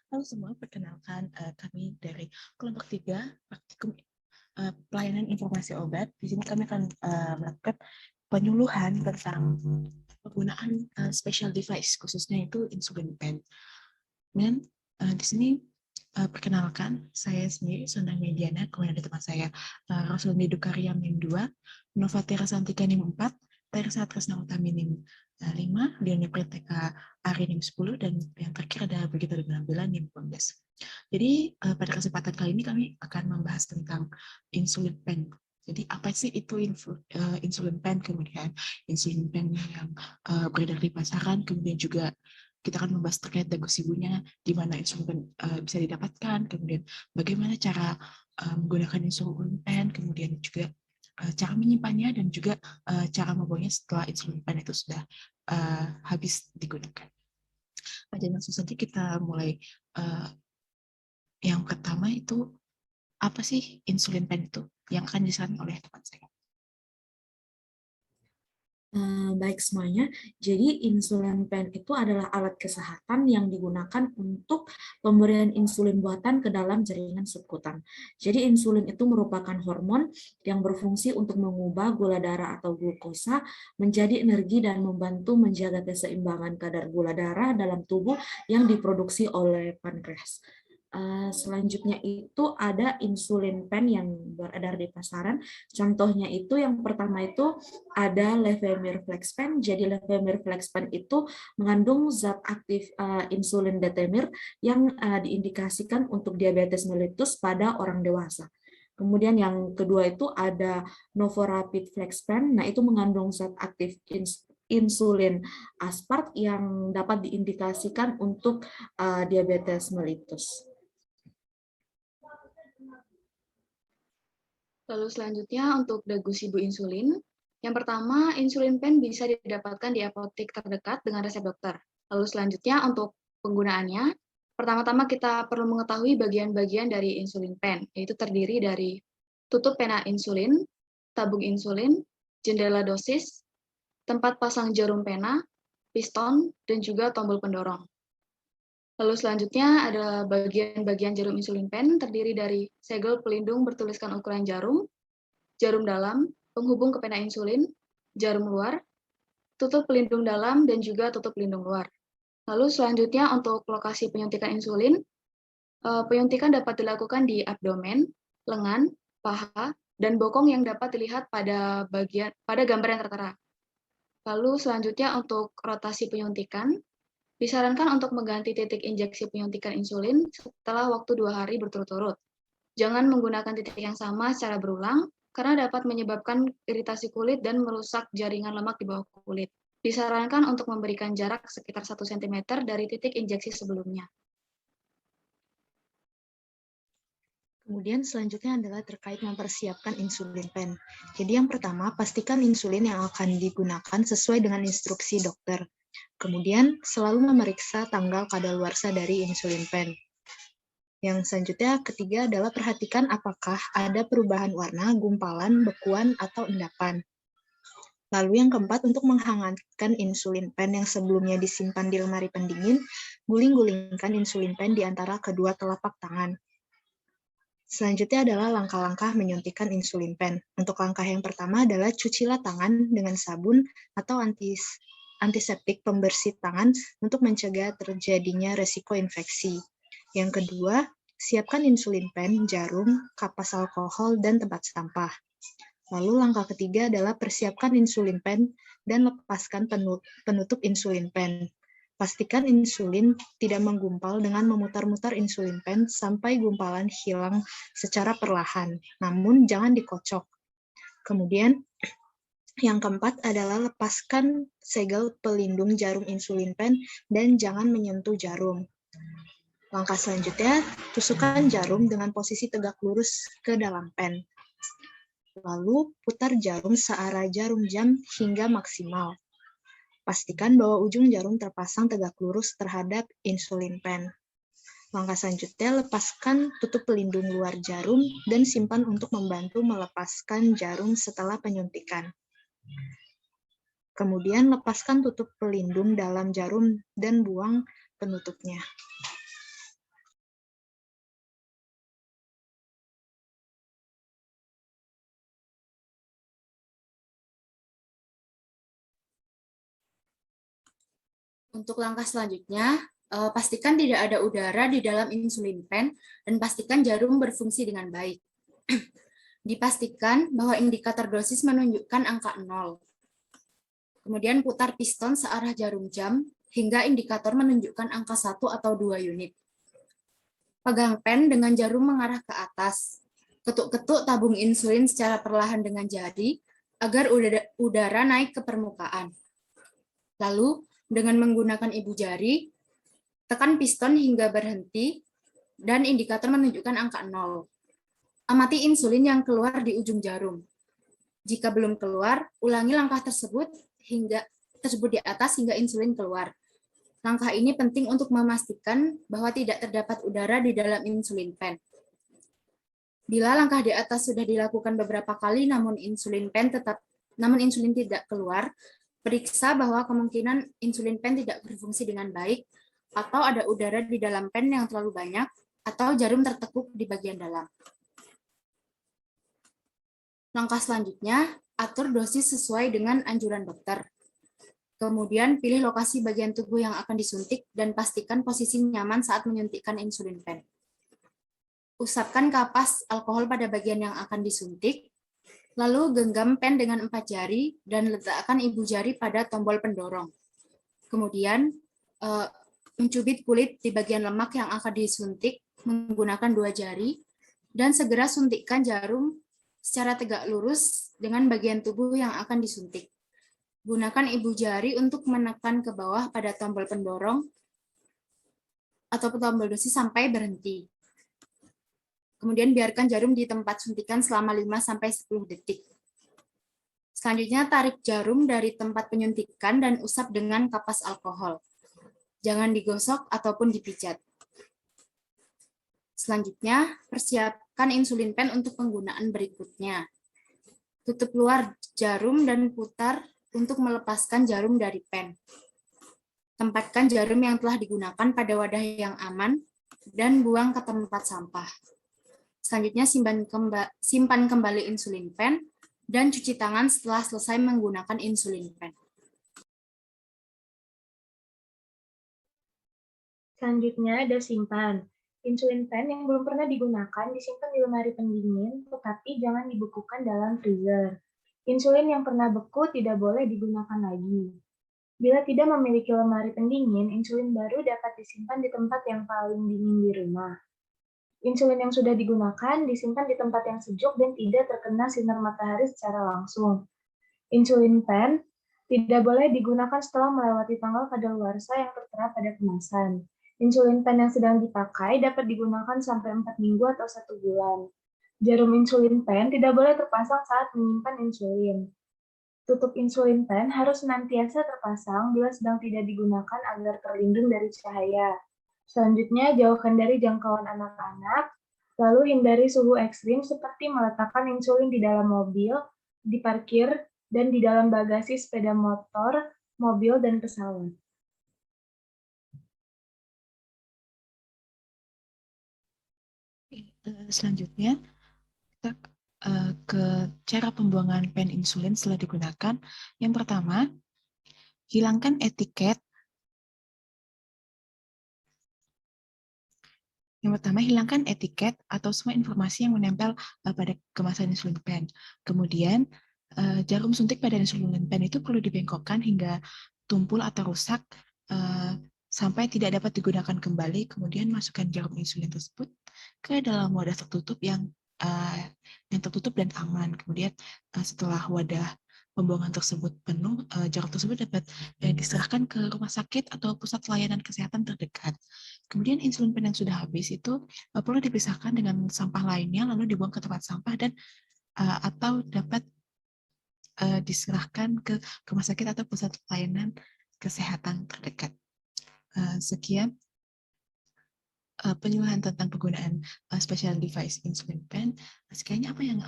Halo semua, perkenalkan kami dari kelompok 3 praktikum pelayanan informasi obat. Di sini kami akan melakukan penyuluhan tentang penggunaan special device, khususnya itu insulin pen. Dan di sini perkenalkan, saya sendiri Sondang Mediana, kemudian ada teman saya Rasul Medukaria NIM 2, Novatera Santika NIM 4, Teresa Tresna Utami NIM 5, Diana Priteka Ari NIM 10, dan yang terakhir ada Brigita Nabila NIM 12. Jadi pada kesempatan kali ini kami akan membahas tentang insulin pen. Jadi apa sih itu insulin pen, kemudian insulin pen yang beredar di pasaran, kemudian juga kita akan membahas terkait dagu sibunya, di mana insulin pen bisa didapatkan, kemudian bagaimana cara menggunakan insulin pen, kemudian juga cara menyimpannya, dan juga cara membawanya setelah insulin pen itu sudah habis digunakan. Dan langsung saja kita mulai. Yang pertama itu, apa sih insulin pen itu? Yang akan disarankan oleh teman saya. Baik semuanya, jadi insulin pen itu adalah alat kesehatan yang digunakan untuk pemberian insulin buatan ke dalam jaringan subkutan. Jadi insulin itu merupakan hormon yang berfungsi untuk mengubah gula darah atau glukosa menjadi energi dan membantu menjaga keseimbangan kadar gula darah dalam tubuh yang diproduksi oleh pankreas. Selanjutnya itu ada insulin pen yang beredar di pasaran. Contohnya itu yang pertama itu ada Levemir Flexpen. Jadi Levemir Flexpen itu mengandung zat aktif insulin detemir yang diindikasikan untuk diabetes mellitus pada orang dewasa. Kemudian yang kedua itu ada Novorapid Flexpen. Nah, itu mengandung zat aktif insulin aspart yang dapat diindikasikan untuk diabetes mellitus. Lalu selanjutnya untuk dagu sibu insulin, yang pertama insulin pen bisa didapatkan di apotek terdekat dengan resep dokter. Lalu selanjutnya untuk penggunaannya, pertama-tama kita perlu mengetahui bagian-bagian dari insulin pen, yaitu terdiri dari tutup pena insulin, tabung insulin, jendela dosis, tempat pasang jarum pena, piston, dan juga tombol pendorong. Lalu selanjutnya ada bagian-bagian jarum insulin pen terdiri dari segel pelindung bertuliskan ukuran jarum, jarum dalam, penghubung ke pena insulin, jarum luar, tutup pelindung dalam, dan juga tutup pelindung luar. Lalu selanjutnya untuk lokasi penyuntikan insulin, penyuntikan dapat dilakukan di abdomen, lengan, paha, dan bokong yang dapat dilihat pada gambar yang tertera. Lalu selanjutnya untuk rotasi penyuntikan, disarankan untuk mengganti titik injeksi penyuntikan insulin setelah waktu 2 hari berturut-turut. Jangan menggunakan titik yang sama secara berulang, karena dapat menyebabkan iritasi kulit dan merusak jaringan lemak di bawah kulit. Disarankan untuk memberikan jarak sekitar 1 cm dari titik injeksi sebelumnya. Kemudian selanjutnya adalah terkait mempersiapkan insulin pen. Jadi yang pertama, pastikan insulin yang akan digunakan sesuai dengan instruksi dokter. Kemudian selalu memeriksa tanggal kadaluarsa dari insulin pen. Yang selanjutnya, ketiga adalah perhatikan apakah ada perubahan warna, gumpalan, bekuan, atau endapan. Lalu yang keempat, untuk menghangatkan insulin pen yang sebelumnya disimpan di lemari pendingin, guling-gulingkan insulin pen di antara kedua telapak tangan. Selanjutnya adalah langkah-langkah menyuntikkan insulin pen. Untuk langkah yang pertama adalah cucilah tangan dengan sabun atau antiseptik pembersih tangan untuk mencegah terjadinya resiko infeksi. Yang kedua, siapkan insulin pen, jarum, kapas alkohol, dan tempat sampah. Lalu langkah ketiga adalah persiapkan insulin pen dan lepaskan penutup insulin pen. Pastikan insulin tidak menggumpal dengan memutar-mutar insulin pen sampai gumpalan hilang secara perlahan, namun jangan dikocok. Kemudian, yang keempat adalah lepaskan segel pelindung jarum insulin pen dan jangan menyentuh jarum. Langkah selanjutnya, tusukkan jarum dengan posisi tegak lurus ke dalam pen. Lalu, putar jarum searah jarum jam hingga maksimal. Pastikan bahwa ujung jarum terpasang tegak lurus terhadap insulin pen. Langkah selanjutnya, lepaskan tutup pelindung luar jarum dan simpan untuk membantu melepaskan jarum setelah penyuntikan. Kemudian, lepaskan tutup pelindung dalam jarum dan buang penutupnya. Untuk langkah selanjutnya, pastikan tidak ada udara di dalam insulin pen dan pastikan jarum berfungsi dengan baik. Dipastikan bahwa indikator dosis menunjukkan angka 0. Kemudian putar piston searah jarum jam hingga indikator menunjukkan angka 1 atau 2 unit. Pegang pen dengan jarum mengarah ke atas. Ketuk-ketuk tabung insulin secara perlahan dengan jari agar udara naik ke permukaan. Lalu, dengan menggunakan ibu jari, tekan piston hingga berhenti dan indikator menunjukkan angka 0. Amati insulin yang keluar di ujung jarum. Jika belum keluar, ulangi langkah tersebut di atas hingga insulin keluar. Langkah ini penting untuk memastikan bahwa tidak terdapat udara di dalam insulin pen. Bila langkah di atas sudah dilakukan beberapa kali namun insulin tidak keluar, periksa bahwa kemungkinan insulin pen tidak berfungsi dengan baik, atau ada udara di dalam pen yang terlalu banyak, atau jarum tertekuk di bagian dalam. Langkah selanjutnya, atur dosis sesuai dengan anjuran dokter. Kemudian pilih lokasi bagian tubuh yang akan disuntik dan pastikan posisi nyaman saat menyuntikkan insulin pen. Usapkan kapas alkohol pada bagian yang akan disuntik, lalu genggam pen dengan 4 jari dan letakkan ibu jari pada tombol pendorong. Kemudian mencubit kulit di bagian lemak yang akan disuntik menggunakan 2 jari dan segera suntikkan jarum secara tegak lurus dengan bagian tubuh yang akan disuntik. Gunakan ibu jari untuk menekan ke bawah pada tombol pendorong atau tombol dosis sampai berhenti. Kemudian biarkan jarum di tempat suntikan selama 5-10 detik. Selanjutnya tarik jarum dari tempat penyuntikan dan usap dengan kapas alkohol. Jangan digosok ataupun dipijat. Selanjutnya, persiapkan insulin pen untuk penggunaan berikutnya. Tutup luar jarum dan putar untuk melepaskan jarum dari pen. Tempatkan jarum yang telah digunakan pada wadah yang aman dan buang ke tempat sampah. Selanjutnya, simpan kembali insulin pen dan cuci tangan setelah selesai menggunakan insulin pen. Selanjutnya ada simpan. Insulin pen yang belum pernah digunakan disimpan di lemari pendingin, tetapi jangan dibekukan dalam freezer. Insulin yang pernah beku tidak boleh digunakan lagi. Bila tidak memiliki lemari pendingin, insulin baru dapat disimpan di tempat yang paling dingin di rumah. Insulin yang sudah digunakan disimpan di tempat yang sejuk dan tidak terkena sinar matahari secara langsung. Insulin pen tidak boleh digunakan setelah melewati tanggal kadaluarsa yang tertera pada kemasan. Insulin pen yang sedang dipakai dapat digunakan sampai 4 minggu atau 1 bulan. Jarum insulin pen tidak boleh terpasang saat menyimpan insulin. Tutup insulin pen harus senantiasa terpasang bila sedang tidak digunakan agar terlindung dari cahaya. Selanjutnya, jauhkan dari jangkauan anak-anak, lalu hindari suhu ekstrim seperti meletakkan insulin di dalam mobil, di parkir, dan di dalam bagasi sepeda motor, mobil, dan pesawat. Selanjutnya, kita ke cara pembuangan pen insulin setelah digunakan. Yang pertama, hilangkan etiket. Hilangkan etiket atau semua informasi yang menempel pada kemasan insulin pen. Kemudian, jarum suntik pada insulin pen itu perlu dibengkokkan hingga tumpul atau rusak sampai tidak dapat digunakan kembali. Kemudian masukkan jarum insulin tersebut ke dalam wadah tertutup yang tertutup dan aman. Kemudian setelah wadah pembuangan tersebut penuh, jarum tersebut dapat diserahkan ke rumah sakit atau pusat layanan kesehatan terdekat. Kemudian insulin pen yang sudah habis itu perlu dipisahkan dengan sampah lainnya lalu dibuang ke tempat sampah dan atau dapat diserahkan ke rumah sakit atau pusat layanan kesehatan terdekat. Sekian penyuluhan tentang penggunaan special device insulin pen. Sekiranya apa yang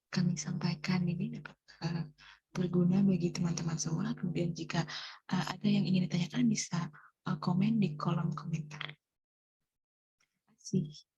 kami sampaikan ini dapat berguna bagi teman-teman semua. Kemudian jika ada yang ingin ditanyakan bisa komen di kolom komentar. Terima kasih.